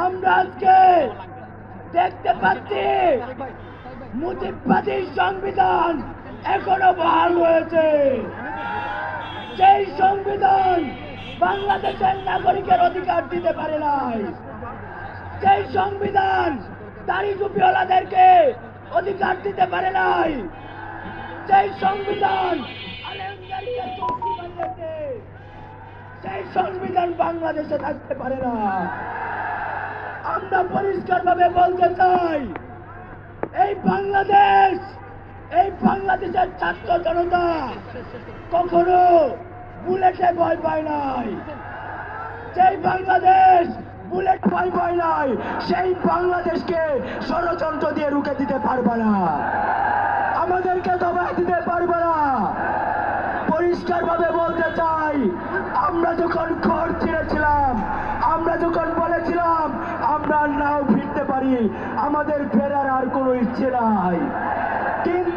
আমরা আজকে দেখতে পাচ্ছি মুজিববাদী সংবিধান এখনো বহাল রয়েছে। সেই সংবিধান বাংলাদেশের নাগরিকের অধিকার দিতে পারে নাই। সেই সংবিধান দাড়ি টুপিওয়ালাদেরকে অধিকার দিতে পারে নাই। সেই সংবিধান আলেমদেরকে চৌকি বানিয়েছে। সেই সংবিধান বাংলাদেশে থাকতে পারে না। আমরা পরিষ্কারভাবে বলতে চাই, এই বাংলাদেশের ছাত্র জনতা কখনো বুলেটে ভয় পায় নাই। সেই বাংলাদেশ বুলেট ভয় পায় নাই, সেই বাংলাদেশকে ষড়যন্ত্র দিয়ে রুখে দিতে পারবে না, আমাদেরকে দবাই দিতে পারবে না। পরিষ্কারভাবে বলতে চাই, আমরা যখন ঘর ছেড়েছিলাম, আমরা যখন বলেছিলাম আমরা নাও ফিরতে পারি, আমাদের ফেরার আর কোনো ইচ্ছে নাই, কিন্তু